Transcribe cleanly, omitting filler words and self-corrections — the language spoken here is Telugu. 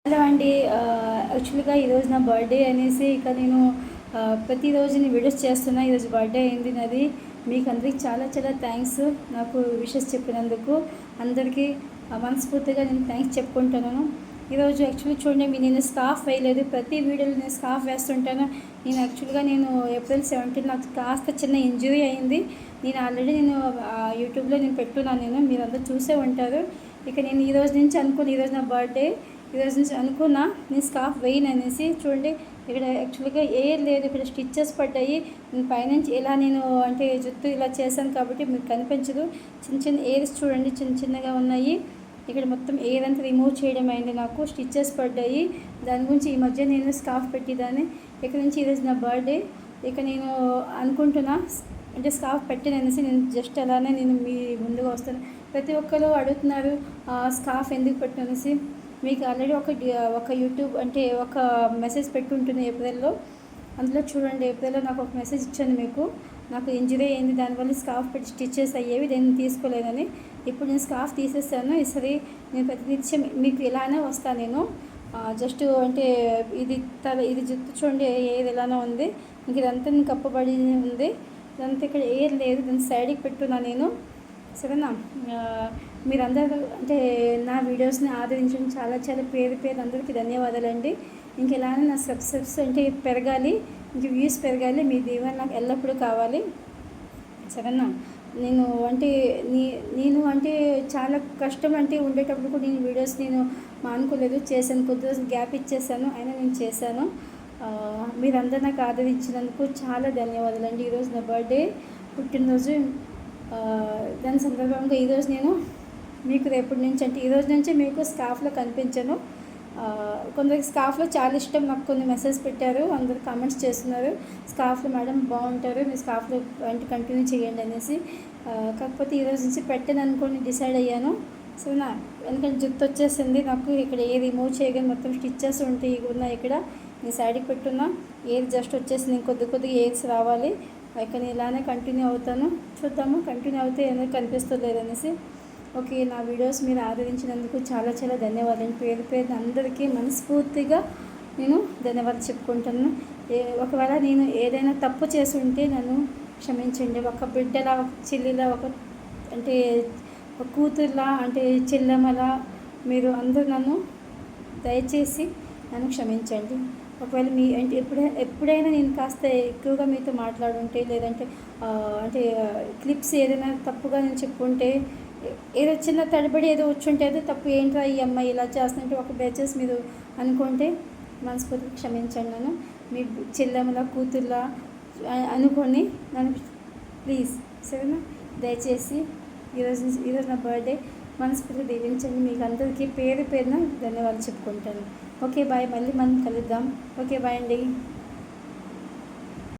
హలో అండి. యాక్చువల్గా ఈరోజు నా బర్త్డే అనేసి ఇక నేను ప్రతిరోజు నేను వీడియోస్ చేస్తున్నా. ఈరోజు బర్త్డే అయింది నాది. మీకు అందరికి చాలా చాలా థ్యాంక్స్ నాకు విషెస్ చెప్పినందుకు. అందరికీ మనస్ఫూర్తిగా నేను థ్యాంక్స్ చెప్పుకుంటున్నాను. ఈరోజు యాక్చువల్లీ చూడండి, నేను స్కార్ఫ్ వేయలేదు. ప్రతి వీడియోలో నేను స్కార్ఫ్ వేస్తుంటాను. నేను ఏప్రిల్ 17 నాకు కాస్త చిన్న ఇంజురీ అయింది. నేను ఆల్రెడీ యూట్యూబ్లో పెట్టున్నాను. మీరు అందరూ చూసే ఉంటారు. ఇక నేను ఈరోజు నుంచి ఈరోజు నా బర్త్డే. ఈరోజు నుంచి అనుకున్నా నేను స్కార్ఫ్ వేయను అనేసి. చూడండి, ఇక్కడ యాక్చువల్గా ఎయిర్ లేదు, ఇక్కడ స్టిచ్చెస్ పడ్డాయి. నేను పైనుంచి ఇలా జుట్టు ఇలా చేశాను కాబట్టి మీకు కనిపించదు. చిన్న చిన్న ఎయిర్స్ చూడండి, చిన్న చిన్నగా ఉన్నాయి. ఇక్కడ మొత్తం ఎయిర్ అంతా రిమూవ్ చేయడం అయింది. నాకు స్టిచ్చెస్ పడ్డాయి. దాని గురించి ఈ మధ్య నేను స్కార్ఫ్ పెట్టేదాన్ని. ఇక్కడ నుంచి ఈరోజు నా బర్త్డే. ఇక నేను అనుకుంటున్నా స్కార్ఫ్ పెట్టాను అనేసి. నేను జస్ట్ అలానే మీ ముందుగా వస్తాను. ప్రతి ఒక్కరు అడుగుతున్నారు స్కార్ఫ్ ఎందుకు పెట్టాను అనేసి. మీకు ఆల్రెడీ ఒక యూట్యూబ్ ఒక మెసేజ్ పెట్టుంటుంది ఏప్రిల్లో. అందులో చూడండి, ఏప్రిల్లో నాకు ఒక మెసేజ్ ఇచ్చాను మీకు. నాకు ఇంజరీ అయింది, దానివల్ల స్కార్ఫ్ పెట్టి స్టిచ్చెస్ అయ్యేవి, నేను తీసుకోలేదని. ఇప్పుడు నేను స్కార్ఫ్ తీసేస్తాను. ఈసారి నేను ప్రతినిత్యం మీకు ఇలానే వస్తాను. నేను జస్ట్ ఇది జుట్టు చూడండి, ఎయిర్ ఎలానో ఉంది. ఇంక ఇదంతా నేను కప్పబడి ఉంది. ఇదంతా ఇక్కడ ఎయిర్ లేదు, దాన్ని సైడ్కి పెట్టున్నా నేను. సరేనా? మీరందరూ నా వీడియోస్ని ఆదరించడం చాలా చాలా పేరు అందరికీ ధన్యవాదాలండి. ఇంకెలానే నా సబ్స్క్రైబ్స్ పెరగాలి, ఇంక వ్యూస్ పెరగాలి. మీ దీవెన నాకు ఎల్లప్పుడూ కావాలి. సరేనా? నేను చాలా కష్టం ఉండేటప్పుడు కూడా నేను వీడియోస్ మానుకోలేదు, చేశాను. కొద్ది రోజులు గ్యాప్ ఇచ్చేసాను, అయినా నేను చేశాను. మీరందరూ నాకు ఆదరించినందుకు చాలా ధన్యవాదాలండి. ఈరోజు నా బర్త్డే, పుట్టినరోజు. దాని సందర్భంగా ఈరోజు నేను మీకు రేపటి నుంచి ఈరోజు నుంచి మీకు స్కార్ఫ్లో కనిపించాను. కొందరికి స్కార్ఫ్లో చాలా ఇష్టం. నాకు కొన్ని మెసేజ్ పెట్టారు, అందరు కామెంట్స్ చేస్తున్నారు, స్కార్ఫ్లో మేడం బాగుంటారు, మీరు స్కార్ఫ్లో కంటిన్యూ చేయండి అనేసి. కాకపోతే ఈరోజు నుంచి పెట్టాను అనుకోని డిసైడ్ అయ్యాను. సో ఎందుకంటే జుట్టు వచ్చేసింది నాకు. ఇక్కడ ఏ రిమూవ్ చేయగానే మొత్తం స్టిచ్చెస్ ఉంటాయి ఉన్నాయి. ఇక్కడ నేను సైడ్కి పెట్టున్నా, ఏది జస్ట్ వచ్చేసింది. కొద్దిగా ఎయిర్స్ రావాలి. ఇక నేను ఇలానే కంటిన్యూ అవుతాను. చూద్దాము కంటిన్యూ అవుతే ఎందుకు కనిపిస్తలేదు అనేసి. ఓకే, నా వీడియోస్ మీరు ఆదరించినందుకు చాలా చాలా ధన్యవాదాలు. పేరు అందరికీ మనస్ఫూర్తిగా నేను ధన్యవాదాలు చెప్పుకుంటాను. ఒకవేళ నేను ఏదైనా తప్పు చేసి ఉంటే నన్ను క్షమించండి. ఒక బిడ్డలా, ఒక చెల్లిలా, ఒక కూతురులా, చెల్లెమ్మలా మీరు అందరూ నన్ను దయచేసి నన్ను క్షమించండి. ఒకవేళ మీ ఎప్పుడైనా నేను కాస్త ఎక్కువగా మీతో మాట్లాడుంటే, లేదంటే క్లిప్స్ ఏదైనా తప్పుగా నేను చెప్పుంటే, ఏదో చిన్న తడబడి ఏదో వచ్చుంటే అది తప్పు, ఏంట్రా ఈ అమ్మాయి ఇలా చేస్తుంటే ఒక బ్యాచెస్ మీరు అనుకుంటే మనస్ఫూర్తిగా క్షమించండి. నన్ను మీ చెల్లెమ్మల, కూతుర్లా అనుకొని నన్ను ప్లీజ్. సరేనా? దయచేసి ఈరోజు నా బర్త్డే, మనస్ఫూర్తిగా దీవించండి. మీకు అందరికీ పేరున ధన్యవాదాలు చెప్పుకుంటాను. ఓకే బాయ్, మళ్ళీ మనం కలుద్దాం. ఓకే బాయ్ అండి.